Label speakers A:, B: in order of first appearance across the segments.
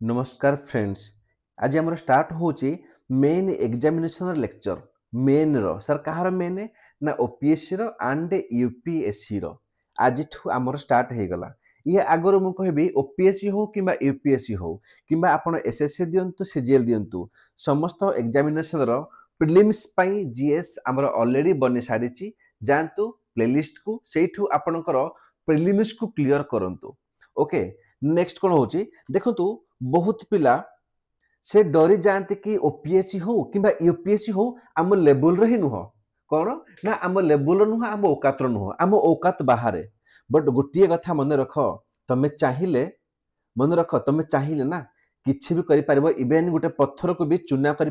A: नमस्कार फ्रेंड्स। आज आम स्टार्ट होची मेन एग्जामिनेशन लेक्चर। मेन रो सर कहार मेन ना ओपीएससी रो एंड यूपीएससी रो आज आमर स्टार्ट हो गला। ये आगर मु कहबी ओपीएससी हो कि यूपीएससी हो कि आपण एसएससी दियंतु सीजीएल दियंतु समस्त एग्जामिनेशन रो प्रिलिम्स पई जीएस आमर ऑलरेडी बनि सारिची। जानतु प्लेलिस्ट को सेठू आपनकर प्रिलिम्स को क्लियर करंतु। ओके, नेक्स्ट कोन होची देखंतु बहुत पिला से डरी जाते कि ओपीएससी हो कि यूपीएससी हो आम लेवल ही नुह कौन ना आम लेवल नुह आम औकात नुह आम औकात बाहर। बट गोटे कथा मन रख, तुम्हें चाहिए मन रख तुम्हें चाहिए ना किसी भी कर इवेन गोटे पत्थर को भी चुना कर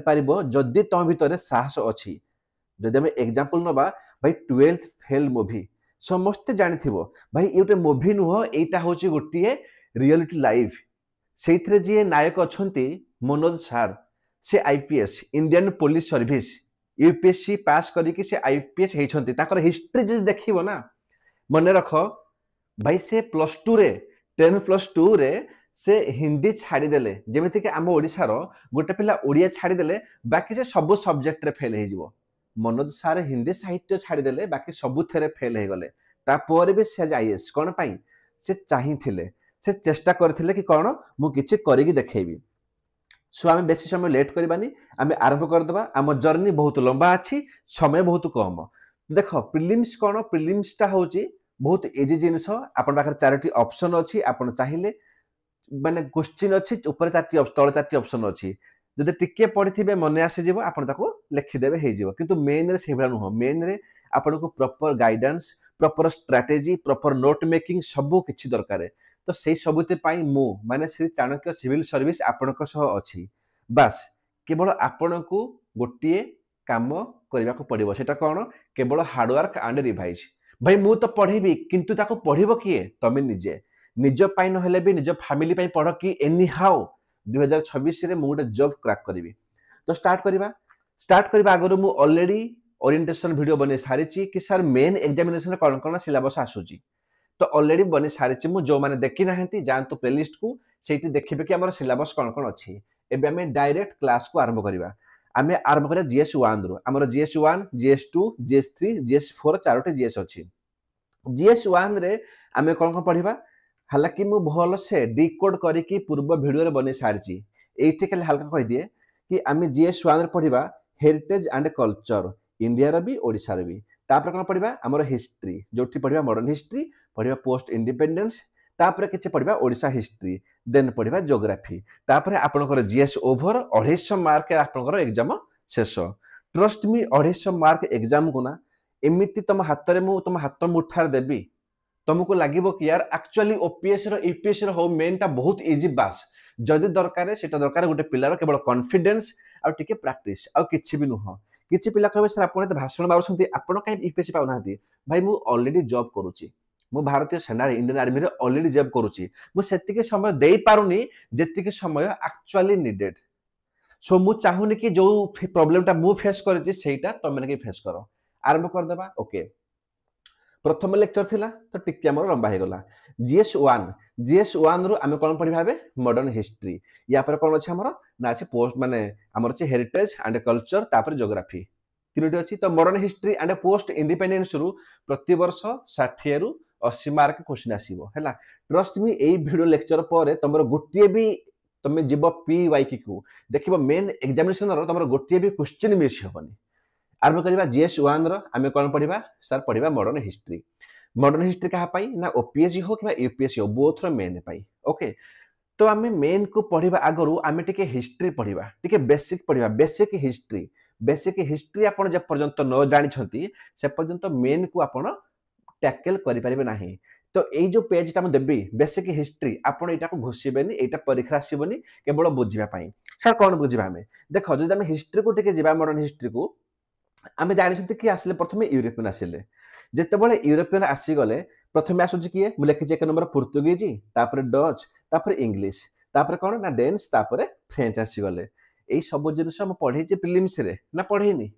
A: जदि तुम भितर साहस अच्छी। जदि आम एग्जांपल नवा भाई 12th फेल मूवी समस्ते जानी भाई ये गोटे मूवी नुह, यहाँ हूँ गोटे रियलिटी लाइफ। से जी नायक अच्छा मनोज सार से IPS Indian police service UPSC pass करके से आईपीएस होती हिस्ट्री जो देख ना मन रख भाई से +2 रे 10+2 रे से हिंदी छाड़देले जमीक आम ओडार गोटे पिला ओडिया छाड़देले बाकी से सब सब्जेक्ट रे फेल हो। मनोज सार हिंदी साहित्य छाड़देले बाकी सबुथे फेल हो गले। तापर भी से आईएएस कौन पाई से चाहिए से चेष्टा करथिले कि कौन मु किछि करिकि देखैबी। सो आम बेसी समय लेट करबानी, आम आरंभ करदबा। आम जर्नी बहुत लंबा अच्छी, समय बहुत कम। देख प्रिलिम्स कौन, प्रिलिम्सटा होची बहुत इजी जिनिस। आपन पाखर 4टी ऑप्शन अच्छी, आपन चाहिए माने क्वेश्चन अच्छी ऊपर 4टी तले 4टी ऑप्शन अच्छी। जदि टिके पढ़िथिबे मन आसीजिवो आपन ताको लिखिदेबे हेजिवो। किंतु मेन रे सेभरा नुह। मेन रे आपन को proper guidance, proper strategy, proper note making सब किछि दरकार। तो से सबुते पाई मु माने श्री चाणक्य सिविल सर्विस आपनक सह अछि। बास केवल आपन को गोटे काम करबा को पड़िबो। सेटा कोन केवल हार्डवर्क एंड रिवाइज। भाई मु तो पढ़ेबी किंतु ताको पढ़िबो किए तमे निजे। निज पाई न हेले भी निज फैमिली पाई पढ़ कि एनी हाउ 2026 रे मु गोटे जॉब क्रैक करिवि। तो स्टार्ट करबा आगरो मु ऑलरेडी ओरिएंटेशन वीडियो बने सारिची कि सर मेन एग्जामिनेशन कोन कोन सिलेबस आसुची। तो ऑलरेडी बनी सारी मुझे जो मैंने देखी ना जातु प्लेलिस्ट को सेठी देखिए कि आम सिलेबस कौन कौन अच्छी। एबे आम डायरेक्ट क्लास को आरंभ करवा। आम आरंभ करा GS1 रु। आमर GS1, GS2, GS3, GS4 4टी GS अच्छी। GS1 रे आम कौन कौन पढ़ा हालांकि मु भल से डिकोड करके पूर्व वीडियो बन सारी। ये खाली हल्का कह दिए कि आम GS1 रे पढ़ा हेरिटेज एंड कल्चर इंडिया भी ओडिशार भी। तापर कौन पढ़ा आमर हिस्ट्री जो पढ़ा मॉडर्न हिस्ट्री, पढ़ा पोस्ट इंडिपेंडेंस, तापर किछि पढ़ा ओडिशा हिस्ट्री, देन पढ़ा ज्योग्राफी। तापर आपनकर जीएस ओवर 250 मार्क आपनकर एग्जाम शेष। ट्रस्ट मी 250 मार्क एग्जाम को ना एमिति तुम हाथ में तुम हाथ मुठार देवी तुमको लगे कि यार एक्चुअली ओपीएससी यूपीएससी हो मेनटा बहुत इजी। बास जदि दरकार सेटा दरकार गोटे पिलार केवल कॉन्फिडेंस आ टिके प्रैक्टिस आ किछि भी नुह। किछि पिला कहबे सर आपण भाषण मारुछंती आपण काई यूपीएससी पाउनांती। भाई मु ऑलरेडी जॉब करूची, मु भारतीय सेना इंडियन आर्मी रे ऑलरेडी जॉब करूची। मु सेतिके समय देई पारुनी जेतिके समय एक्चुअली नीडेड। सो मु चाहुनी कि जो प्रॉब्लमटा मु फेस करछि सेटा तमने के फेस करो। आरंभ कर देबा। ओके, प्रथम लेक्चर थिला तो टिके हमर लंबा हे गला। GS1 रु आमे कोन पढि भाबे मॉडर्न हिस्ट्री। या पर कोन अछि हमर ना अछि पोस्ट माने हमर अछि हेरिटेज एंड कल्चर, तापर ज्योग्राफी तीनोटी अछि। तो modern history and post independence रु प्रति वर्ष 60 रु 80 मार्क क्वेश्चन आसीबो हैला। ट्रस्ट मी एई वीडियो लेक्चर पर तमर गोटिए भी तमे जीव पीवाईकी को देखिबो मेन एग्जामिनेशन रो तमर गोटिए भी क्वेश्चन मिस होबनी। आरंभ करवा GS1 रो आमे कोन पढिबा सर पढिबा मॉडर्न हिस्ट्री। मॉडर्न हिस्ट्री कहा पाई ना ओपीएससी हो कि यूपीएससी हो बोथ रो मेन पाई। ओके, तो आमे मेन को पढिबा आगरु आमे टिके हिस्ट्री पढिबा, टिके बेसिक पढिबा। बेसिक हिस्ट्री आपण जे पर्यंत न जानि छथि से पर्यंत मेन को आपण टैकल करि परिबे नाही। तो एई जो पेज ता हम देबी बेसिक हिस्ट्री आपण एटा को घोषिबेनी, एटा परीक्षा आसीबनी केवल बुझिबा पाई। सर कोन बुझिबा हमें देखो जदि हम हिस्ट्री को टिके जिबा मॉडर्न हिस्ट्री को आमे जानि कि आसिले प्रथमे यूरोपियन आसिले। जेतेबेले यूरोपियन आसीगले प्रथमे आसुची किए मु लिखिछि 1 नंबर पुर्तगालीज, तापर डच, तापर इंग्लिश, तापर कोन ना डेन्स, तापर फ्रेंच आसीगले। एई सब जिनिस हम पढैछि प्रिलिम्स रे ना पढैनी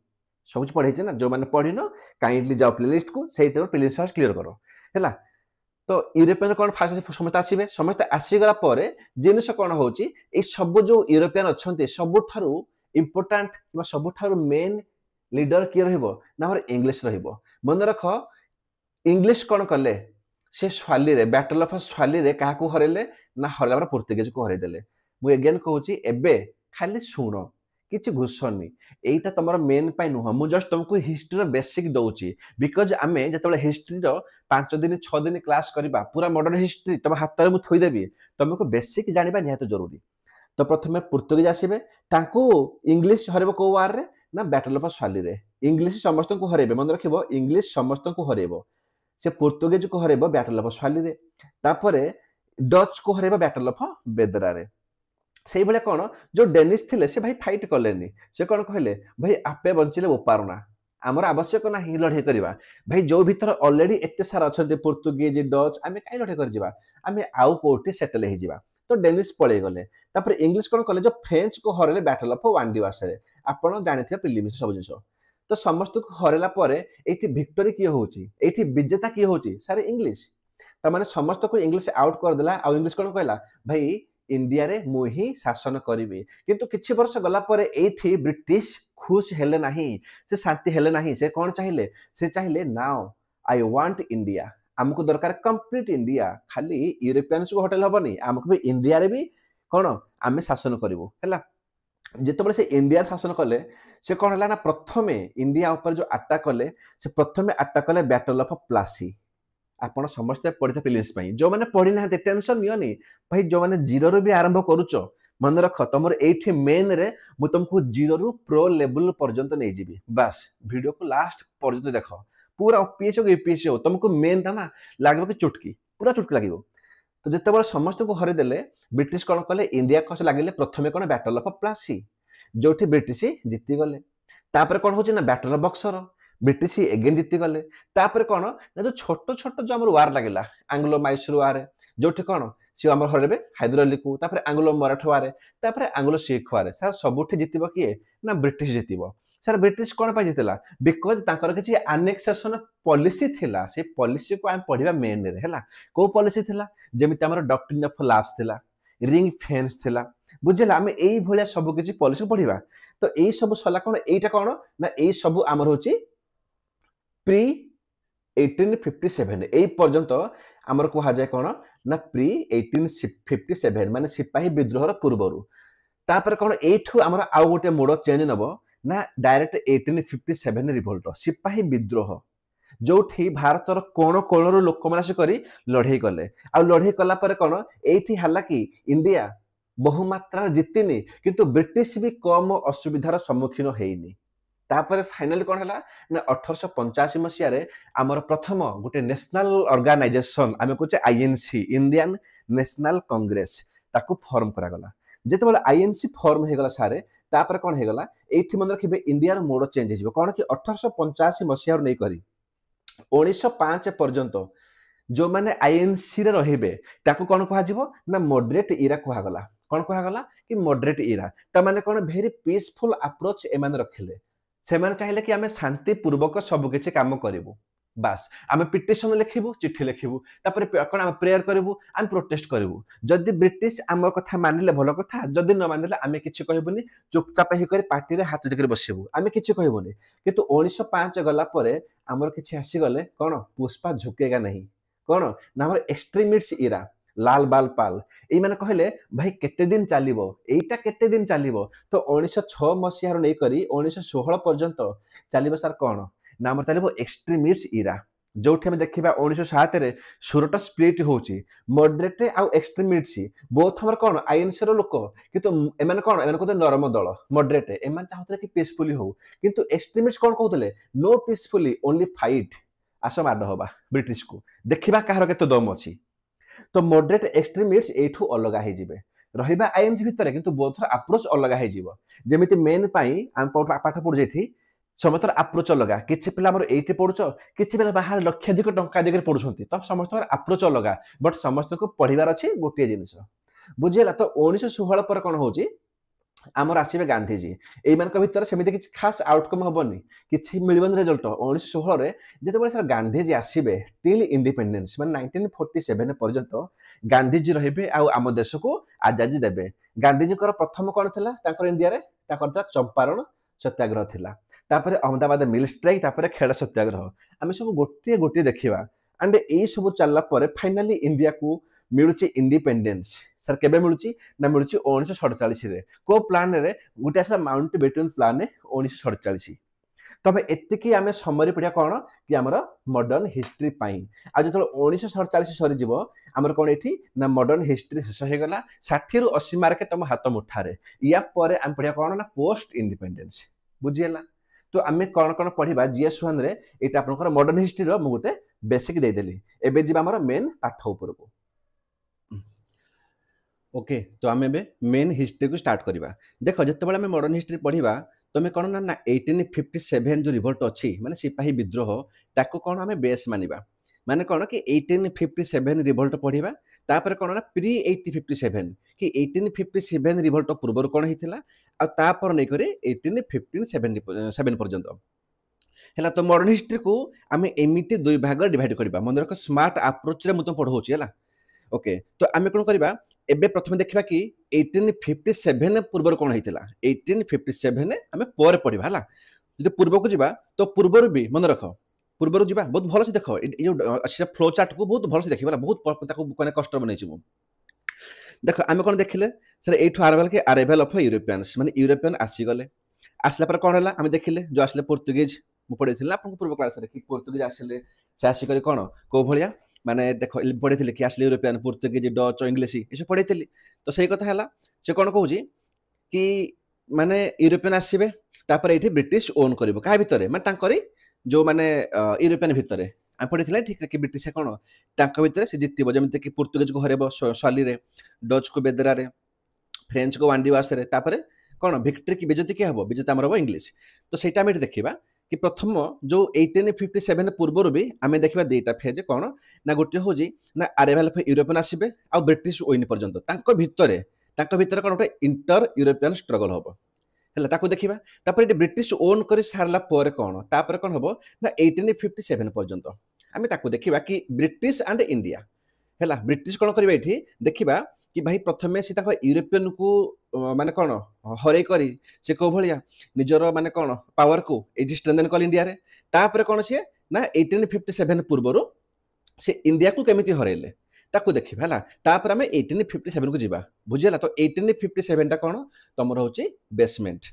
A: सब कुछ पढैछि ना। जो माने पढिनो काइंडली जाओ प्लेलिस्ट को सेही तो प्लेलिस्ट फर्स्ट क्लियर करो हैला। तो यूरोपियन कौन फास्ट समस्त आसीगला जिनस कौन हो सब जो यूरोपियन अच्छा सबुठारु इम्पोर्टाट कि सबुठारु मेन लीडर किए रहा इंग्लीश मन रख इंग्लीश कौन कले से स्वाली रे बैटल ऑफ स्वाली रे क्या हरैले ना हरला पोर्तुगीज को हरईदे मुझे एगेन कहूँ एबे खाली शुण किसी घुसनी यहीटा तुम मेन पाई नुह मुझे जस्ट तुमको हिस्ट्री बेसिक दौची बिकज आम जो हिस्ट्री 5 दिन 6 दिन क्लास करवा पूरा मॉडर्न हिस्ट्री तुम हाथ में थोदेवी तुमको बेसिक जाना निहत जरूरी तो प्रथम पोर्तुगीज आसबे इंग्लीश हरब कौ वार रे ना बैटल ऑफ स्वाली रे इंग्लीश समस्त को हरइबे मन रखिबो इंग्लीश समस्त को हरइबो से पोर्तुगीज को हरइबो बैटल ऑफ स्वाली रे तापरे डच को हरइबो बैटल ऑफ बेदरा रे से भाई कौन जो डेनिश थे से भाई फाइट कले से कौन कहले भाई आपे बंचिले उपारुना आमर आवश्यक ना ही लड़े करवा भाई जो भीतर ऑलरेडी एते सारा अच्छा पोर्तुगीज डच आम कहीं लड़े कर आम आउ कौटी सेटल हो तो डेनिश पलि गले तापर इंग्लिश कौन कले जो फ्रेंच को हरले बैटल ऑफ वांडीवास आप जानी प्रिलिम्स सब जिन तो समस्त को हरला ये विक्टोरी किए होची विजेता किए होची सारे इंग्लिश तमाने समस्त को इंग्लिश आउट करदेला आ इंग्लिश कौन कहला भाई इंडिया रे मु ही शासन करी किंतु किछि वर्ष गला परे एठी ब्रिटिश खुश हेले नाही से शांति हेले नाही से कौन चाहिए नाउ आई वांट इंडिया आमको दरकार कंप्लीट इंडिया खाली यूरोपियंस को होटल हबनी आमको भी इंडिया रे भी कौन आमे शासन करिवो हैला जिते से इंडिया शासन कले से कौन है ना प्रथमे इंडिया ऊपर जो अटैक कले से प्रथमे अटैक कले बैटल ऑफ प्लासी आपण समस्ते पढ़ी प्रिलिम्स जो मैंने पढ़ी ना टेंशन नियोनी भाई जो मैंने जीरो रू भी आरंभ करुच मन रख तुम ये मेन रे मु तुमको जीरो रू प्रो लेवल पर्यंत नहीं जीवी बस वीडियो को लास्ट पर्यंत देख पूरा ओपीएस हो यूपीएस हो तुमको मेन टा ना लगे कि चुटकी पूरा चुटकी लगे तो जिते समस्त को हरदेले ब्रिटिश कौन कले इंडिया कस लगे प्रथम कौन बैटल ऑफ प्लासी जो ब्रिटिश जीतीगले तापर कौन हो battle of Buxar British again जीतीगले तापर कौन ना जो छोट छोट जो आम वार लगे आंग्लो मैसूर वार जो कौन सी आम हरबे हैदर अली को तापर आंग्लो मराठा वार तापर आंग्लो सिख वार सर सबुठ जीतब किए ना ब्रिटिश जीतब सर ब्रिटिश कौन पाई जीतला बिकज तांकर किसी आनेक्सेशन पॉलिसी थिला से पॉलिसी को आम पढ़िबा मेन रे हैला को पॉलिसी थिला जेमिति हमर डॉक्ट्रिन ऑफ लैप्स थिला रिंग फेंस थिला बुझला आम एई भलिया सब किछि पॉलिसी पढ़िबा तो एई सब सला कौन एईटा कौन ना एई सब आमर होची प्री 1857 ए पर्यंत आमर कहा जाए कौन ना प्री 1857 माने सिपाही विद्रोहर पूर्वरु तापर कौन एठू आमर आउ गोटे मोड़ चेंज नब ना डायरेक्ट 1857 रिवोल्ट सिपाही विद्रोह जो भारतर कोण कोण लोक मैंने लड़े कले आ लड़े कला कौन ये है कि इंडिया बहुमात्रा जीतिनी किंतु ब्रिटिश भी कम असुविधार सम्मुखीन होइनी तापर फाइनल कौन है ना 1885 मसीह आमर प्रथम गोटे नेशनल ऑर्गेनाइजेशन आम कहे आईएनसी इंडियन नेशनल कांग्रेस ताकू फॉर्म करागला जिते आईएनसी फॉर्म होगला सारे तापर कौन होगला ये मन रखिए इंडिया मोड़ चेंज हो कौन कि 1885 मसीह नहीं करी 1905 पर्यंत जो मैंने आईएनसी रे रहिबे ताकू कौन कहा ना मॉडरेट इरा कहगला कौन कहगला कि मॉडरेट इरा ता माने कौन वेरी पीसफुल अप्रोच एमान रखिले से माने चाहिए कि आम शांति पूर्वक सब किसी काम करूँ बास आम पिटिशन लिखू चिठी लिखू तापर कौन आम प्रेयर करूँ आम प्रोटेस्ट करूँ जदि ब्रिटिश आम कथा मानिले भल कथा जदि न मानिले आम किसी कहबूनी चुपचाप होकर पार्टी रे हाथ टेक बसबू आम किसी कहबूनी किंतु 1905 गला आमर किसी आसीगले कौन पुष्पा झुकेगा नहीं कौन ना आम एक्सट्रीमिट्स इरा लाल बाल पाल ये मैंने कहले भाई केते दिन चलिबो एटा केते दिन चलिबो तो 1906 मसीह नहीं करी 1916 पर्यंत चलिबो सर कौन ना आम चलिबो एक्सट्रीमिट्स इरा जो देखा 1907 रे सुरट स्प्लिट होची मॉडरेट आउ एक्सट्रीमिट्स बोथ हमर कौन आईएनसी रो लोक किंतु एमाने कौन एमाने कहते नरम दल मॉडरेट एमान चाहते कि पीसफुली हो किंतु एक्सट्रीमिट्स कौन कहते नो पीसफुली ओनली फाइट आस माड हवा ब्रिटिश को देखा कहार केते दम अच्छी तो मॉडरेट एक्सट्रीमिट्स एठू अलग हो रहा आईएनसी भितर किंतु बोथर अप्रोच अलग हो जमी मेन आम पाठ पढ़ुचे ये समस्त अप्रोच अलग किसी पिला ये पढ़ुच किसी पिला बाहर लक्षाधिक टंका देकर पढ़ुंट तो समस्त अप्रोच अलग बट समस्त को पढ़ार अच्छी गोटे जिन बुझेगा तो 1916 पर कौन हो आमर आसवे गांधीजी एमान भितर सेमती किसी खास आउटकम हेनी कि मिलबन रिजल्ट 1916 जिते सर गांधीजी आसवे टिल इंडिपेंडेंस मैंने 1947 पर्यंत गांधीजी रे आम देश को आजादी देवे। गांधीजी प्रथम कौन था इंडिया चंपारण सत्याग्रह थिला तापर अहमदाबाद मिल स्ट्राइक तापर खेड़ सत्याग्रह आम सब गोटे गोटे देखा एंड ये सब चलला फाइनाली इंडिया को मिलूची इंडिपेंडेंस सर केबे मिलूची ना मिलूची 1947 रे को प्लान रे गोटे आसला माउंट बेटन प्लान 1947 तबे एतिकी आमे समरी पड़िया कौन कि आमर मॉडर्न हिस्ट्री पाई आ जो 1947 सरी जीव आमर कौन एठी ना मॉडर्न हिस्ट्री शेष हो गला 60 रु 80 मार्क तुम हाथ मुठारे या परे आम पड़िया कौन ना पोस्ट इंडिपेंडेंस बुझीला। तो आमे कौन कौन पढ़िबा GS1 रे एटा आपनकर मॉडर्न हिस्ट्री रो मु गोटे बेसिक दे देली एबे जीवा हमर मेन पाठ ऊपर को। ओके तो आम ए मेन हिस्ट्री को स्टार्ट करवा देख जिते आम मॉडर्न हिस्ट्री पढ़ा तुम्हें कौन ना 1857 जो रिवोल्ट अच्छी माने सिपाही विद्रोह ताको कौन आम बेस मानिबा माने कौन कि 1857 रिवोल्ट पढ़ा तापर कौन ना प्री 1857 कि 1857 रिवोल्ट पूर्व कौन होता आपर नहीं करे 1857 पर्यंत है। तो मॉडर्न हिस्ट्री को आम एमती दुई भाग डिवाइड करवा मन रख स्मार्ट अप्रोच रे तुम पढ़ाऊँ है। ओके तो आम कौन करवा एबे प्रथम देखा कि 1857 पूर्व कौन होता 1857 आम पर पढ़ा है जो पूर्व को जीवा तो पूर्वर भी मन रख पूर्वर जीवा बहुत भल से देख ये फ्लो चार्ट को बहुत भल से देखा बहुत कष्ट बनई देख आम कौन देखिले सर एठू आराइवल ऑफ यूरोपियंस माने यूरोपियन आसीगले आसला पर कौन है आम देखिले जो आसले पोर्तुगीज मुझे पढ़ी आपको पूर्व क्लास कि पोर्तुगीज आसिले से आसिक कौन कौ भाया माने देख पढ़ी कि आसले यूरोपियन पोर्तुगीज डच इंग्लीश ये सब पढ़ी तो सही कथा है से कौन कौच कि माने यूरोपियन आसवे तापर ये ब्रिटिश ओन कर क्या भितर माने जो माने यूरोपियन भितर आम पढ़ी ठीक कि ब्रिटिश कौन भितर से जितब जमी कि पोर्तुगीज को हरब स्वाली डच को बेदरा फ्रेंच को वांडीवास कौन भिक्ट्री की विजेता किए हम विजेता आम इंग्लीश तो सहीटा आम देखा कि प्रथम जो 1857 पूर्व भी आम देखा दुईटा फेज कौन ना गोटे हूँ ना आराइवल ऑफ यूरोपियन आसवे आ ब्रिटिश ओइन पर्यंत भितर कौन गोटे इंटर यूरोपियन स्ट्रगल हम है देखा तापर ब्रिटिश ओन कर सारा पर कौन तापर कौन हम ना 1857 पर्यंत आम देखा कि ब्रिटिश एंड इंडिया है ब्रिटिश कौन करेंगे ये देखा कि भाई प्रथम से यूरोपियन को माने कौन हर कर से कौ भाया निजर माने कौन पावर को ये स्ट्रेंथन कल इंडिया रे तापर कौन सी ना 1857 पूर्व से इंडिया को केमिति हरैले ताकू देखा है तापर आम 1857 को जीवा बुझीला। तो 1857 कौन तुम हूँ बेसमेंट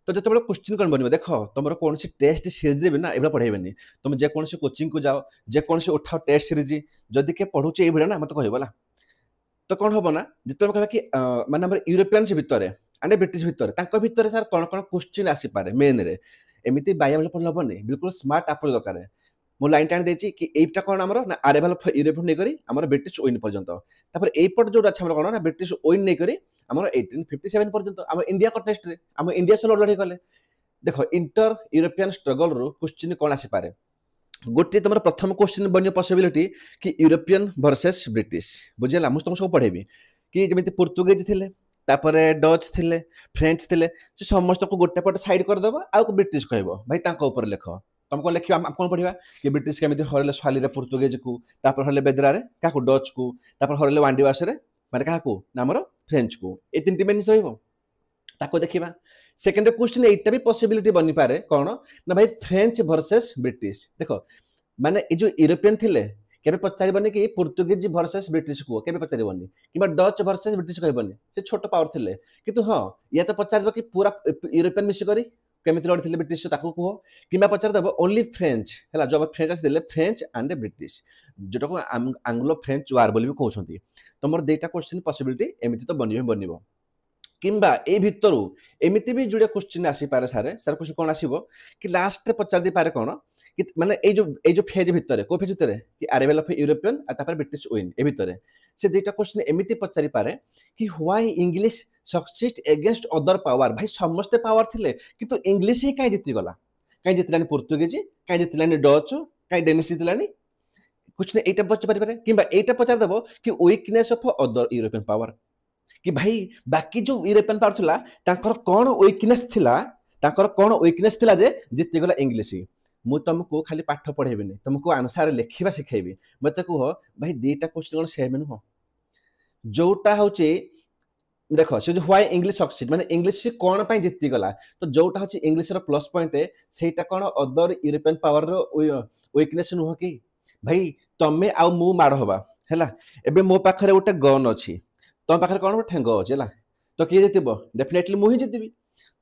A: तो जो क्वेश्चन कौन बन देख तुम कौन टेस्ट सीरीज भी ना ये पढ़ेबे तुम जेकोसी कोचिंग को जाओ जेकोसी उठाओ टेस्ट सीरीज जदि किए पढ़ुचे ये ना मत कहला तो कौन हम ना जिते कह कि माने यूरोपियंस भितर एंड ब्रिटिश भितर सर कौन कौन क्वेश्चन आसीपे मेन रे एमती बाया पढ़ले हेनी बिल्कुल स्मार्ट अप्रोच दरकार मो लाइन टाणी देछि कि एटा कौन आमर ना आराइवल ऑफ यूरोपियन नहीं करी आमर ब्रिटिश ओइन पर्यंत तापर एपट जो अच्छा कौन ना ब्रिटिश ओइन नहीं करी आमर 1857 पर्यंत आम इंडिया कंटेस्ट रे आम इंडिया से लड़ाई कले देख इंटर यूरोपियन स्ट्रगल रू क्वेश्चन कौन आसीपे गोटे तुम प्रथम क्वेश्चन बन पॉसिबिलिटी कि यूरोपियन वर्सेस ब्रिटिश बुझेगा मुझे तुम सब पढ़ेबी कि जमी पोर्तुगीज थे तापर डच थे फ्रेंच थे समस्त को गोटे पटे साइड करदेव आउ ब्रिटिश कह भाई लिख तुम कौन लिखा कौन पढ़ा कि ब्रिटिश केमी हरले स्वाली पोर्तुगीज को तापर हरले बेदरा क्या डच को तापर हरले वांडीवास माने क्या आमर फ्रेंच को ये 3टी मेन रही देखा। सेकेंड क्वेश्चन एटा भी पॉसिबिलिटी बनी पारे कौन ना भाई फ्रेंच वर्सेस ब्रिटिश देख माने ये जो यूरोपियन थे केबे पचारबनी कि पोर्तुगीज वर्सेस ब्रिटिश को केबे पचारबनी कि डच वर्सेस ब्रिटिश कहबनी से छोट पावर थे किंतु हाँ या तो पचार कि पूरा यूरोपियन मिसिक केमी लड़ी ब्रिटिश ताको कह कि पचारदेव ओनली फ्रेंच है जो फ्रेंच आसी फ्रेंच एंड ब्रिटिश जोटा को आंग्लो फ्रेंच वार बोली भी कहते तुम दुईटा क्वेश्चन पॉसिबिलिटी एमती तो बन किंबा ए भितर एमती भी जोड़े क्वेश्चन आसीपे सारे क्वेश्चन कौन आसो कि लास्ट पचार दे पारे कौन कि माने जो फेज भितर को फेज भितर कि आराइवल ऑफ यूरोपियन तापर ब्रिटिश ओइन ए भितर से दुईटा क्वेश्चन एमती पचारि पारे कि why English succeed against other power भाई समस्ते पावर थे किंतु इंग्लिश ही कहीं जीतीगला कहीं जीतलानी पोर्तुगीज कहीं जीतलानी डच कहीं डेनिश जीतलानी क्वेश्चन एटा पचारि पारे किंबा एटा पचारदेव कि weakness of other European power कि भाई बाकी जो यूरोपियन पावर थिला तांकर कोन वीकनेस थिला, तांकर कोन वीकनेस थिला जे जिति गला इंग्लिश। मु तुमको खाली पाठ पढ़ेबिनी, तुमको आंसर लिखिबा सिखेबी। मते कहो भाई दीटा क्वेश्चन कोन सेम नुह, जोटा होचे देखो से जो व्हाई इंग्लिश सक्सीड माने इंग्लिश कोन पई जिति गला, तो जोटा होचे इंग्लिश रो प्लस पॉइंट सेटा कोन अदर यूरोपियन पावर रो वीकनेस नुह कि भाई तमे आ मु माड़ होबा हैला। एबे मो पाखरे गोटे गन अछि, तुम पाखे कौन गोटे ठेंग अच्छे है, तो किए जितब डेफिनेटली मुझे जितबी।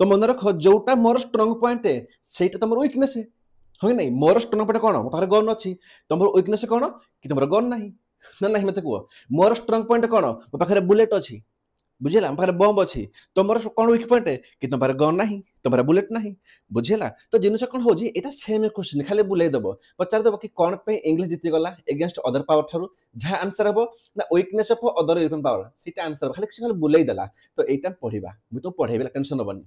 A: तो मन रख जोटा मोर स्ट्रंग पॉइंट से तुम वीकनेस है हाँ नहीं, मोर स्ट्रंग पॉइंट कौन मो पाखे गन अच्छी, तुम वीकनेस कौन कि तुम गन ना ना ना मत कह। मोर स्ट्रंग पॉइंट कौन मो पाखे बुलेट अच्छी बुझेगा, मो पाखे बम अच्छी, तुम कौन वीक पॉइंट कि तुम पाखे गन ना तुम बुलेट ना बुझेगा। तो जिनस कौन हो सेम क्वेश्चन खाली बुलेदब पचारदेव कि कौन पे इंग्लिश जीतीगला एगेन्स्ट अदर पावर ठार जहाँ आंसर हम ना weakness of other European power सीटा आंसर खाली खाली बुलेदेला। तो यहाँ पढ़ा मुझे तो पढ़ेबी टेंशन हेनी।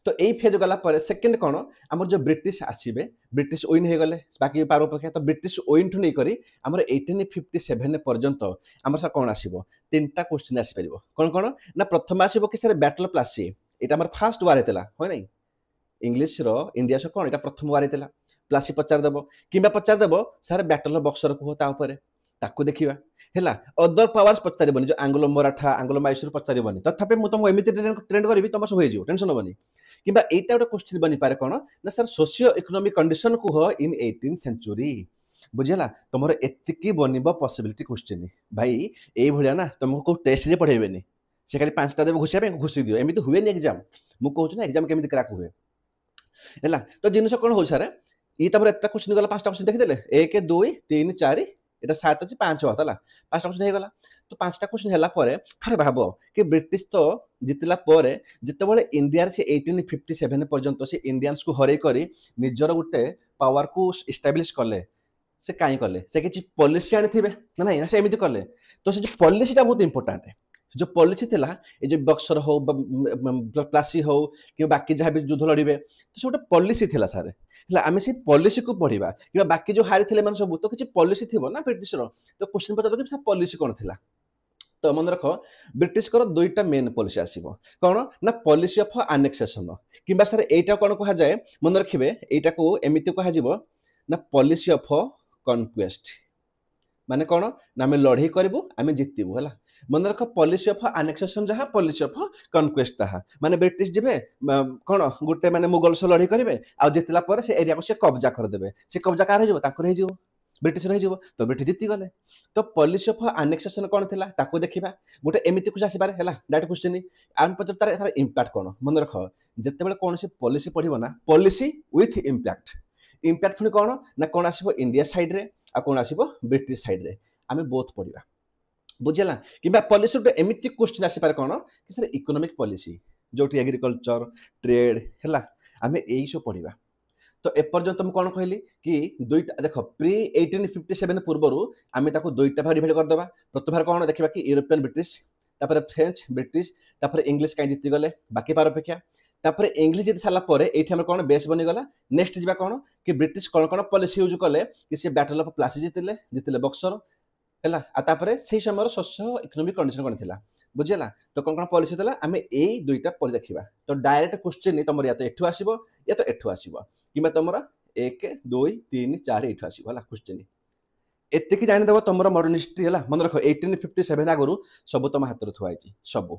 A: तो यही फेज गला पर सेकेंड कौन आम जो ब्रिटिश आसबे ब्रिटिश विन हो गले बाकी पावर अपेक्षा, तो ब्रिटिश विन ठू नहीं करी आमर 1857 पर्यंत आम सर कौन आसो तीन टा क्वेश्चन आसपर कौन कौन ना प्रथम आसो कि सर बैटल ऑफ प्लासी, यहाँ आम फास्ट वार होता है नहीं इंग्लिश रो इंडिया सह कौन यहाँ प्रथम वार होता प्लासी पचारदेव कि पचारदेव सर बैटल ऑफ बक्सर कह तापर ताकू देखा है। अदर पावर्स पचारबनी जो आंग्लो मराठा आंग्लो मैसूर पचारबनी, तथापि मुझे तुमको एमती ट्रेंड करी तुम सब हो टेंशन हेनी। कि यहाँ गोटे क्वेश्चन बनी पारे कौन ना सर सोशियो इकोनॉमिक कंडीशन कह इन 18th सेंचुरी बुझेगा। तुम एतिकी बनब पॉसिबिलिटी क्वेश्चन भाई ये ना तुमको टेस्ट पढ़ेबे से खाली 5टा देव घुषा घुषी दियो एमती हुए एग्जाम मुझे कहूँ ना एग्जाम केमी क्रैक हुए है। तो जिनस कौन हो सर ये एत क्वेश्चन गला 5टा क्वेश्चन देखीदे 1 2 3 4 এটা 7 আছে 5 হতা লা 5টা क्वेश्चन हे गला। तो 5टा क्वेश्चन हैला परे थरे भाबो कि ब्रिटिश तो जितला परे जेतेबेले इंडिया से 1857 पर्यंत से इंडियंस को हरै करी निजर गुटे पावर को एस्टैब्लिश करले से काई करले से किछि पॉलिसी आनिथिबे ना नहीं से एमिति करले। तो से जो पॉलिसीटा बहुत इंपोर्टेंट है, जो पॉलिसी थिला ए जो बक्सर हो प्लासी हो कि बाकी जहाँ भी युद्ध लड़े तो गोटे पॉलिसी थिला सारे है आम से पॉलिसी को पढ़ा कि बाकी जो हारी थे सब तो किसी पॉलिसी थी ना ब्रिटिश तो क्वेश्चन पचार कि पॉलिसी कौन थिला। तो मन रख ब्रिटिश को दुईटा मेन पॉलिसी आसीबो कौन ना पॉलिसी ऑफ आनेक्सेशन कि सर एटा कौन कह जाए मन रखिए एटा को एमती कह ना पॉलिसी ऑफ कन्क्वेस्ट माने कौन ना आम लड़े करूँ आम जितबू है। मन रख पॉलिसी ऑफ आनेक्सेशन जहाँ पॉलिसी ऑफ कन्क्वेस्ट ताहा माने ब्रिटिश जीवे कौन गोटे माने मुगल सह लड़े करेंगे आ जितला पर से एरिया को से कब्जा करदे से कब्जा कार हो ब्रिटिश रही तो ब्रिटिश जीति गले। तो पॉलिसी ऑफ आनेक्सेशन कौन थिला ताको देखिबा गोटे एमिति कुछ आसीबारे हैला डायरेक्ट क्वेश्चन आम पचर तार इंपैक्ट कौन मन रख जितेबाला कौन से पॉलिसी पढ़िबो ना पॉलिसी विथ इंपैक्ट इंपैक्ट पुणी कौन ना कौन आसीबो इंडिया साइड रे आ कौन आसीबो ब्रिटिश साइड रे आमे बोथ पढ़िबा बुझेला। कि पॉलिसी गोटे एमिति क्वेश्चन आसीपारे कौन कि सर इकोनॉमिक पॉलिसी जोटी एग्रीकल्चर ट्रेड है आम यही सब पढ़ा। तो एपर्यंत मुझे कौन कहली कि दुईटा देख प्री 1857 पूर्वर आम दुईटा भाग डिवाइड करदे। प्रथम भाग कौन देखा कि यूरोपियन ब्रिटिश तापर फ्रेंच ब्रिटिश तापर इंग्लिश कहीं जीति गले बाकी पार अपेक्षा तापर इंग्लिश जीति सारापर ये कौन बेस बनीगला। नेक्स्ट जा कौन कि ब्रिटिश कौन कौन पॉलिसी यूज कले कि सी बैटल ऑफ प्लासी जीतिले बक्सर है से समय सोशियो इकोनॉमिक कंडीशन कौन थी बुझेगा। तो कौन कौन पॉलिसी था आम यही दुईटा पर देखा। तो डायरेक्ट क्वेश्चन तुम या तो एठू आसो या तो एठू आसो कि तुम 1 2 3 4 एठू आसो है क्वेश्चन एतिक जानीदेव तुम मॉडर्न हिस्ट्री है। मन रख 1857 आगु सब तुम हाथ में थुआई सब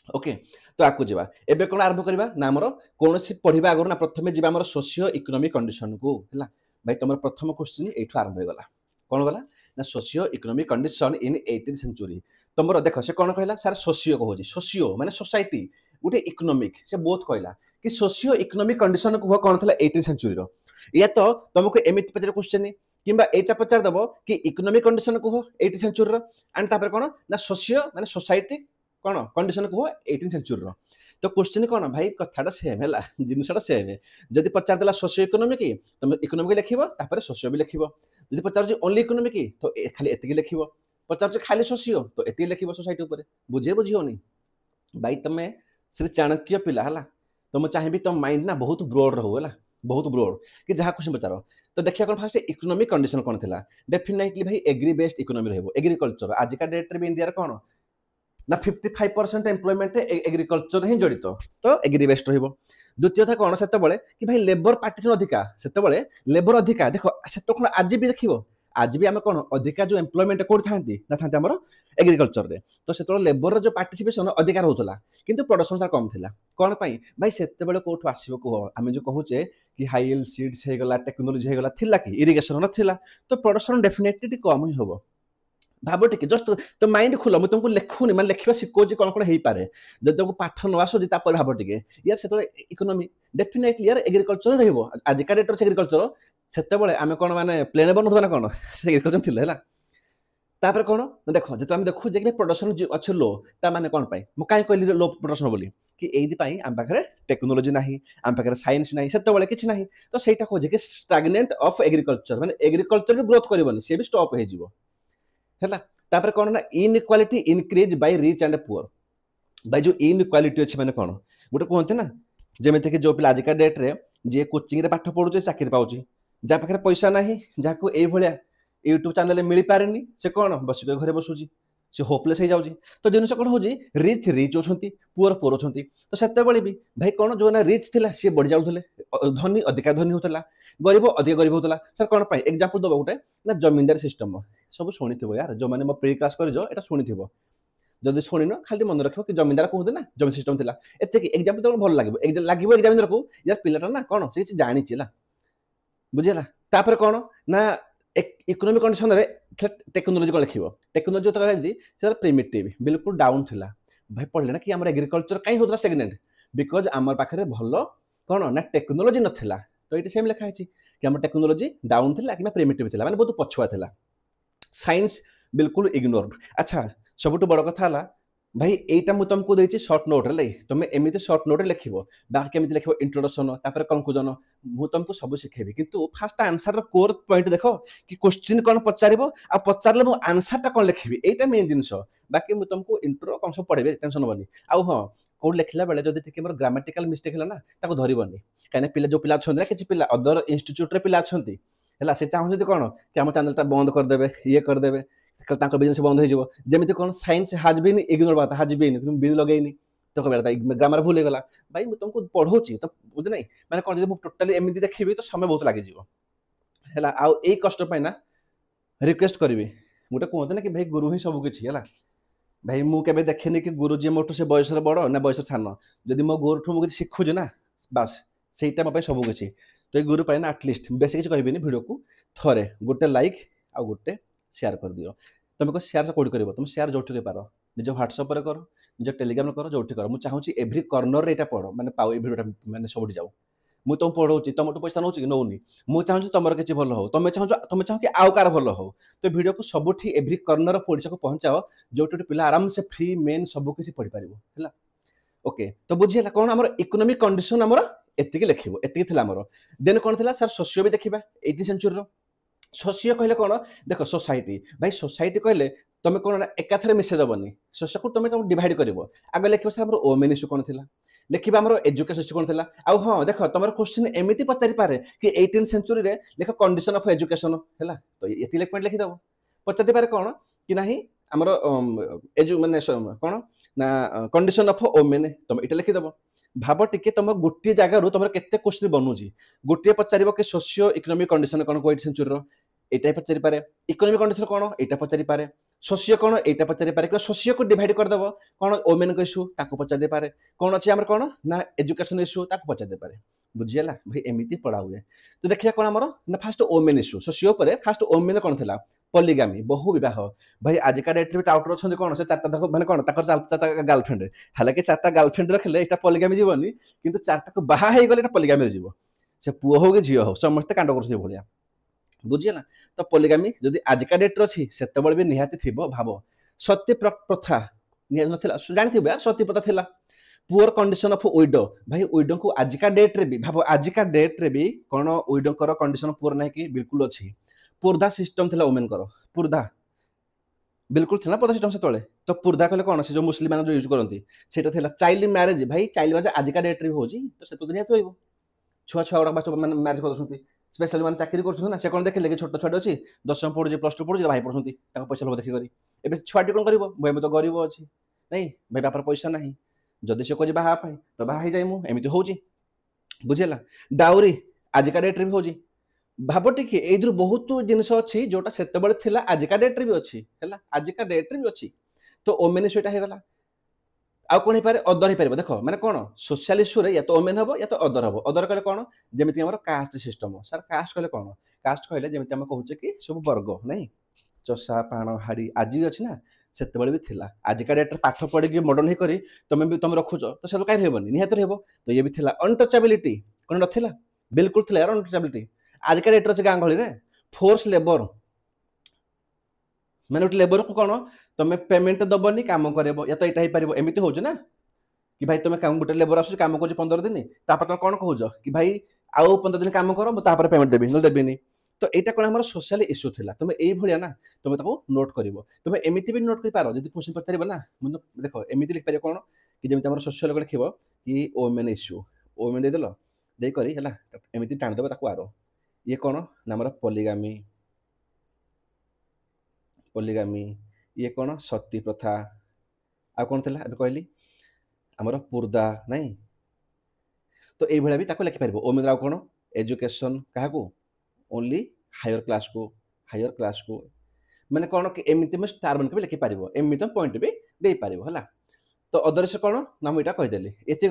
A: ओके। तो आपको जावा एबे कौन आरंभ करवा ना आमर कौन पढ़ा आगु ना प्रथम जी सोशियो इकोनॉमिक कंडीशन को है भाई तुम प्रथम क्वेश्चन ये आरंभ होगा कौन गला ना socio economic condition in 18th century. तुम देख से कौन कहला सर सोशियो कहूँ सोशियो माने सोसाइटी गोटे इकोनॉमिक से बहुत कहला कि सोशियो इकोनॉमिक कंडीशन कह कौन था 18th सेंचुरी रो या तो तुमको एमिति पचार क्वेश्चन कि एटा पचार दब कि इकोनॉमिक कंडीशन कह 18th सेंचुरी रो एंड तापर कौन ना सोशियो माने सोसाइटी कौन कंडीशन कह 18th सेंचुरी रो। तो क्वेश्चन कौन भाई कथाटा सेम है जिनसा सेम जदि पचार देला सोशियो इकोनॉमिक तुम इकोनॉमिक लिखिबो तापर सोशियो भी लिखिबो जदि पचार ओनली इकोनॉमिक तो खाली एतिकी लिखिबो पचार खाली सोशियो तो एतिकी लिखिबो सोसाइटी ऊपर बुझे बुझियोनी भाई तुम श्री चाणक्य पिला है तुम चाहिए तुम माइंड ना बहुत ब्रोड रहो है बहुत ब्रोड कि जहाँ क्वेश्चन पचार। तो देखिए कौन फास्ट इकोनॉमिक कंडीशन कौन थी डेफिनेटली भाई एग्री बेस्ड इकोनॉमी रहिबो एग्रीकल्चर आजिका डेट रे भी इंडिया कौन ना 55% एम्प्लॉयमेंट एग्रीकल्चर ही जड़ित तो एग्री बेस्ट रहिबो। द्वितीय था कौन सेतबळे कि भाई लेबर पार्टीशन अधिका सेतबळे लेबर अधिका देखो सेतो कोन आज भी देखिबो आज भी आम कौन अधिका जो एम्प्लॉयमेंट कोड थांती ना थांती हमर एग्रीकल्चर रे तो सेतो लेबर जो पार्टिसिपेशन अधिकार होतला किंतु प्रोडक्शन सा कम थिला कोन पई भाई सेतबळे कोठो आसीबो को आमे जो कहूचे कि हाई यील्ड सीड्स हे गला टेक्नोलॉजी हे गला थिला कि इरिगेशन न थिला तो प्रोडक्शन डेफिनेटली कम ही होबो। भाव टे जस्ट तो माइंड खोल मुझे तुमको लिखुनी मैं लिखा शिखोची कौन कौन हो पारे जब तुमको पाठ न आसूँ भाव टे यार से इकोनोमी डेफिनेटली यार एग्रीकल्चर रहिबो आजिका डेट एग्रीकल्चर से आम कौन माने प्लेन बनौथबा ना कौन से एग्रीकल्चर थिले हैला तापर कौन देखो जो आम देखु जे प्रोडक्शन अच्छे लो ता माने कौन पाई मु काई कहली लो प्रोडक्शन बोली कि एदी पाई आम पाखरे टेक्नोलॉजी नाही आम पाखरे साइंस नाही सेतबेले किछि नाही तो सेटा खोजे कि स्टैग्नेंट ऑफ एग्रीकल्चर माने एग्रीकल्चर भी ग्रोथ करबनी से भी स्टॉप हो जिवो हैला तापर कौन ना inequality increase by rich and poor by जो इनइक्वालिटी अच्छे माने कौन गोटे कहते ना जमीते कि जो पिला आजिका डेट रे जे कोचिंग रे पाठ पढुचे चाकरी पाउची जा पाखरे पैसा नाही जाको एई भलिया यूट्यूब चैनल मिली पारेनी से कौन बस घरे बसुची से होपलेस हो जाऊँगी तो जिनस कौन हो रिच रिच अच्छी पुअर पुअर अच्छी तो सेतबे भी भाई कौन जो ना रिच थिला सी बढ़ी जाऊे धनी अधिका धनी होता गरीब अधिक गरीब होता सर कौन पाई एग्जांपल दबा गोटे ना जमींदार सिस्टम सब शुणी यार जो मैंने मो प्री क्लास कर शुणी जदि शुणिन खाली मन रख कि जमींदार कहते ना जमी सिस्टम थिला एत एग्जांपल तो भल लगे लगे एग्जामिनर को यार पिलाटा ना कौन से जानी बुझीला तापर कौन ना इकोनॉमिक कंडीशन रे टेक्नोलॉजी को लिखिबो टेक्नोलॉजी तो से प्रिमिटिव बिल्कुल डाउन थिला भाई पढ़ले ना कि हमर एग्रीकल्चर काई होतला स्टैग्नेंट बिकॉज हमर पाखरे भलो कौन ना टेक्नोलॉजी नथिला तो ये सेम लिखा है कि हमर टेक्नोलॉजी डाउन थिला कि प्रिमिटिव थिला माने बहुत पछुआ थिला साइंस बिल्कुल इग्नोर्ड। अच्छा सबुठ बड़ कथा हला भाई एटा मु तुमको देछि शॉर्ट नोट रे तुम एमिति शॉर्ट नोट रे लिखिबो बाकी केमिति लिखिबो इंट्रोडक्शन तापर कंक्लूजन मु तुमको सब सिखेबी किंतु फास्ट आंसर रो कोर पॉइंट देखो कि क्वेश्चन कोन पचारिबो आ पचारले मु आंसर ता कोन लिखिबी एटा मेन जिंस बाकी मु तुमको इंट्रो कौन सब पढ़ेबे टेंशन बनी आ हां कोड लिखला बेले जदी टिके मोर ग्रामेटिकल मिस्टेक हला ना ताको धरिबनी काने पिला जो पिला छन रे किछि पिला अदर इंस्टीट्यूट रे पिला छंती हला से चाहू कोन कि हम चैनल ता बंद कर देबे ये कर देबे बिजनेस बंद हो जमी कौन साइंस हाज बीन इग्नोर बात हाज बीन तुम बिल लगेनी तो कह ग्रामर भूल गला भाई मुझे तुमको पढ़ाऊँगी तो बुझे ना मैंने कौन मुझे टोटाली एमती देखी तो समय बहुत लगे है आउ यही कष्ट ना रिक्वेस्ट करी गोटे कहते ना कि भाई गुरु ही सब किसी है भाई मुझे देखेनि कि गुरुजी मोटू से बयस बड़ ना बयस सान जदि मो गुरुठू मुझे शिखुचे ना बास से सब किसी तो ये गुरु ना आटलिस्ट बेस किसी कहबी भिडियो को थरे गोटे लाइक आ गोटे शेयर कर दियो तुम को शेयर से कोड कर तुम शेयर जो पार निज व्हाट्सएप कर निज टेलीग्राम कर जो कर मुझे चाहूँगी एव्री कॉर्नर रे पढ़ मैंने पाओ भिडियो मैंने सब जाऊ मुझे तुम पढ़ाऊँगी तुम पैसा नौ कि नौनी मुझे चाहूँगी तुम किसी भल हो तुम चाहो कि आउ कार भल हो तो भिडियो को सबुठी एव्री कॉर्नर ओडिशा को पहुँचाओ जो पिला आराम से फ्री मेन सब किसी पढ़ी पार है ओके तो बुझीला कौन आम इकोनॉमिक कंडीशन आमर एतिक लिखिबो एतिक थिला आमर देन कौन थिला सर सोशियो भी देखिबा 18th सेंचुरी रो सोशियो कहले कौन देख सोसाइटी भाई सोसाइटी कहले तुम कौन एकाथरे मिसे दबनी सोशियो को तुम डिवाइड करबो आगे लिखिबो सर आमर वोमेन इश्यू कौन थिला लिखिबा आमर एजुकेशन इश्यू कौन थिला आ हां देख तुम क्वेश्चन एमिति पचारि पारे कि 18th सेंचुरी रे लिख कंडीशन ऑफ एजुकेशन हैला तो एति लिख पॉइंट लिखि दबो पचारि पारे कौन कि नाही आमर एजु माने कौन ना कंडीशन ऑफ वोमेन तुम एटा लिखि दबो भाव टिके तुम गोटे जगार तुम केते क्वेश्चन बनूची गोटे पचार कि सोशियो इकोनॉमिक कंडीशन कौन 18th सेंचुरी रो एटा पचारि पारे इकोनॉमिक कंडीशन कौन एटा पचारि पारे सोशियो कौन एटा पचारि पारे कि सोशियो को डिवाइड कर दबो कौन वोमेन को इश्यू ताको पचारि पारे कौन अछि हमर कौन ना एजुकेशन इश्यू ताको पचारि पारे बुझियला भाई एमिति पढ़ा हुए तो देखिया कौन हमर ना फास्ट वोमेन इश्यू सोशियो पर फास्ट वोमेन कौन थिला पॉलीगामी बहु विवाह भाई आजिका डेट रे आउटर अछन कौन से चारटा देखो माने कौन ताकर चारटा गर्लफ्रेंड हालांकि चारटा गर्लफ्रेंड रखले एटा पॉलीगामी जीवनी किंतु चारटा को बाहा हे गले एटा पॉलीगामी जीवो से पुओ हो के झियो हो समस्त कांड करछ भलिया बुझिए ना तो पॉलीगामी जदि आजिका डेट रे अछि सेतबेले भी निहाती थिबो भाबो सत्य प्रथा निहा नथिला जानिथिबो यार सत्य प्रथा थिला पुअर कंडीशन ऑफ विडो भाई विडो को आजिका डेट रे भी भाबो आजिका डेट रे भी कोन विडो कर कंडीशन पुअर नै कि बिल्कुल अछि पुर्धा सिस्टम थिला वुमेन करो पुर्धा बिल्कुल थिला पुर्धा सिस्टम से तळे तो पुर्धा कहले कोन से जो मुस्लिम माने जो यूज करंती सेटा थिला चाइल्ड मैरिज भाई चाइल्ड मैरिज आजिका डेट रे होजी तो से तो दुनिया होइबो छुआ छुआ बाच माने मैरिज करछंती स्पेशली माने चाकरी करछंती ना से कोन देखले कि छोट छोट अछि 10th पढु जे +2 पढु जे भाई पढछंती ताको पैसा लो देखि करी एबे छुआटी कोन करबो भाई में तो गरीब अछि नहीं भाई बापर पैसा नहीं जदि से कहे बाहा तो बाहा जाए मुझे एमती हूँ बुझेगा डाउरी आजिका डेट्रे भी हूँ भाव टिके ये बहुत जिनस अच्छी जोटा से आजिका डेट्रे भी अच्छी है आजिका डेट्रे भी अच्छी तो ओमेन इश्यूटा होगा आउ कौन हो अदर हो पार देख मैंने कौन सोशल इश्यू या तो ओमेन हम या तो अदर हम अदर कहले कौन जमी आम कास्ट सिस्टम सर कास्ट कहले कौन कास्ट कहले जमी आम कहूचे कि सब वर्ग नहीं चषा पाण हाड़ी आज भी अच्छी ना से भी थिला आजिका डेट्रे पाठ पढ़ी मॉडर्न होकर तुम भी तुम रखुच तो से कहीं रही निहत रही तो ये भी थिला अनटचेबिलिटी कौन ना बिल्कुल थिला यार अनटचेबिलिटी आजिका डेट्रे अच्छे गाँ गहली में फोर्स लेबर मैंने गोटे लेबर को कौन तुम पेमेंट दबनी कम कर या तो यहाँ हो एमती हो ना कि भाई तुम गोटे लेबर आस कम कर 15 दिन तुम कौन कह कि भाई आउ 15 दिन कम कर मुझे पेमेंट देवी ना देवी तो यहाँ कौन आम सोशल इश्यू था तुम ये ना तुम नोट कर तुम एमती भी नोट कर जब क्वेश्चन पचार ना देख एमती लिखिपार कौन कि जमी आम सोशल लिख कि वोमेन इश्यू वोमेन देदेल देकर है एमती टाणीदेव आर ये कौन ना आम पोलिगामी ये कौन सती प्रथा आ कौन थी कहली आमर पुर्दा नहीं तो ये भी लिखिपार ओमेन आउ कौन एजुकेशन क्या ओनली हायर क्लास को मैंने कौन कि एमती स्टार बन भी लिखिपार एमती पॉइंट भी दे पार है तो अदर से कौन ना मुझे कहीदेली एति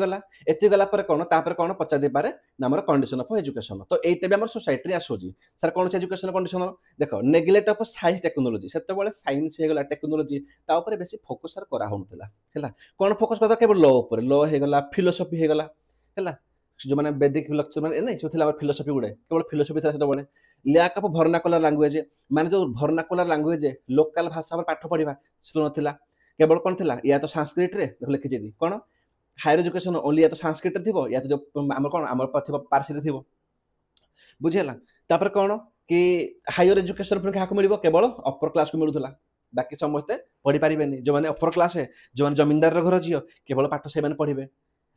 A: गला कौन तापर कौन पचार दे पारे ना आम कंडीशन ऑफ एजुकेशन तो यहाँ भी आम सोसाइटी आसूँ सर कौन से एजुकेशन कंडीशन देख नेग्लेक्ट ऑफ साइंस टेक्नोलॉजी से साइंस होगा टेक्नोलॉजी तापर बेसी फोकस सर कराला कौन फोकस करता केवल लॉ उपर लॉ होगा फिलोसफी होगा है जो मैंने वैदिक लेक्चर मैंने नहीं जो फिलोसफी गुड़े केवल फिलोसफी था से लैक ऑफ भर्नाकुलर लैंग्वेज माने जो भर्नाकुलर लैंग्वेज लोकल भाषा पाठ पढ़ा से ना केवल कौन थी या तो संस्कृत रे लिखी कौन हायर एजुकेशन ओनली या तो संस्कृत थी या तो जो आम कौन आम पार्सी थी बुझेगा तापर कौन कि हायर एजुकेशन पुणी क्या मिल केवल अपर क्लास को मिलूला बाकी समस्ते पढ़ी पारे जो मैंने अपर क्लास जो मैंने जमींदार घर झील केवल पाठ से पढ़े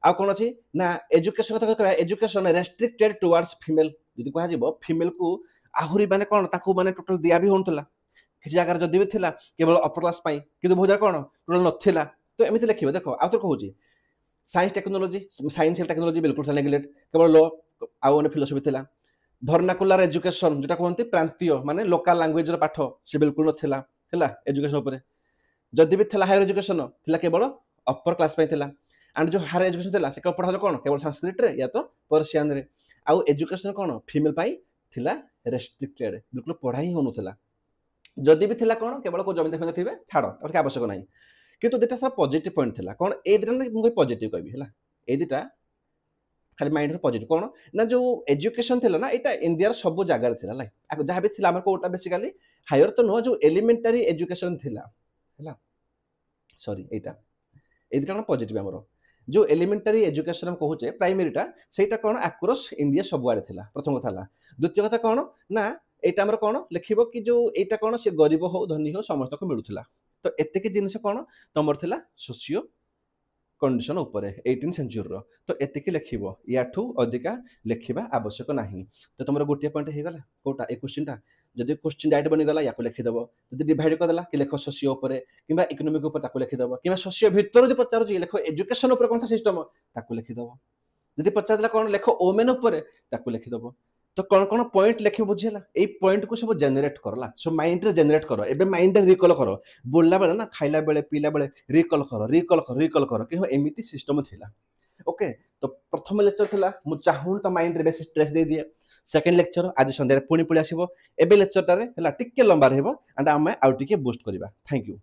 A: आ कौन अच्छी ना एजुकेशन कह एजुकेशन रेस्ट्रिक्टेड टुवर्ड्स फीमेल जी कह फीमेल को आहरी माने कौन माने टोटल दिया भी होता किसी जगह जदि भी थिला केवल अपर क्लास कि बहुत जगह कौन टोटल नाला तो एमती लिखे देख आउ तो कहूँ साइंस टेक्नोलॉजी बिल्कुल नेग्लेक्ट केवल लॉ आउ फिलोसफी थिला भर्नाकुलर एजुकेशन जोटा कहते प्रांतीय माने लोकल लैंग्वेज पाठ से बिल्कुल नाला है एजुकेशन उपर जदि भी थिला हायर एजुकेशन थिला केवल अपर क्लास थिला एंड जो हायर एजुकेशन थिला से पढ़ा कौन केवल संस्कृत रे या तो पर्सियन रे आउ एजुकेशन कौन फीमेल थिला रेस्ट्रिक्टेड बिल्कुल पढ़ा ही होनुला जदि भी थिला कौन केवल कोई जमीन थे छाड़ और आवश्यक ना किंतु दुटा सर पॉजिटिव पॉइंट थिला कौन ए दुटा मुझे पॉजिटिव कहबी है ए दुटा खाली माइंड पॉजिटिव कौन ना जो एजुकेशन थिला ना यहाँ इंडिया सब जगार थिला लाइक जहाँ भी थिला कोटा बेसिकली हायर तो नुह जो एलिमेंटारी एजुकेशन थिला है सॉरी यहाँ ये दुटा कौन पॉजिटिव आमर जो एलिमेंटारी एजुकेशन हम कहूचे प्राइमरीटा से कौन आक्रॉस इंडिया सबुआड़े थिला प्रथम कथा द्वितीय कथा कौन ना यहाँ आम कौन लिख कि जो यहाँ कौन सी गरीब हो धनी हो समस्त को मिलूला तो एतिक जिनस कौन तुमर थिला सोशियो कंडीशन उपर 18 सेंचुरी तो एतिक लिख याठू अधिका लिखा आवश्यक ना तो तुम गोटे पॉइंट होगा कौटा ए क्वेश्चन जब क्वेश्चन डायरेक्ट बनीगला या लिखिदेव जब डिवाइड करदेला कि लिख सोशियो उपर कि इकोनोमिक उपर लिखिदेव कि सोशियो भितर जो पचार लिख एजुकेशन उपर कौन सा सिस्टम ताकू लिखिदेव जब पचार कौन लिख ओमेन उपर लिखिदेव तो कौन कौन पॉइंट लिखे बुझेगा ये पॉइंट को सब जेनेरेट करला सब माइंड रे जेनेरेट कर एबे माइंड रे रिकॉल कर बोलला बेले ना खाइला बेले पीला बेले रिकॉल कर कि एमिति सिस्टम थिला ओके तो प्रथम लेक्चर थिला मु चाहून तो माइंड रे बेसी स्ट्रेस दे दिए सेकंड लेक्चर आज संध्यारे पुणी पुणी आसीबो एबे लेक्चर टारे हला टिके लंबा रहबो एंड आमे आउ टिके बूस्ट करबा थैंक यू।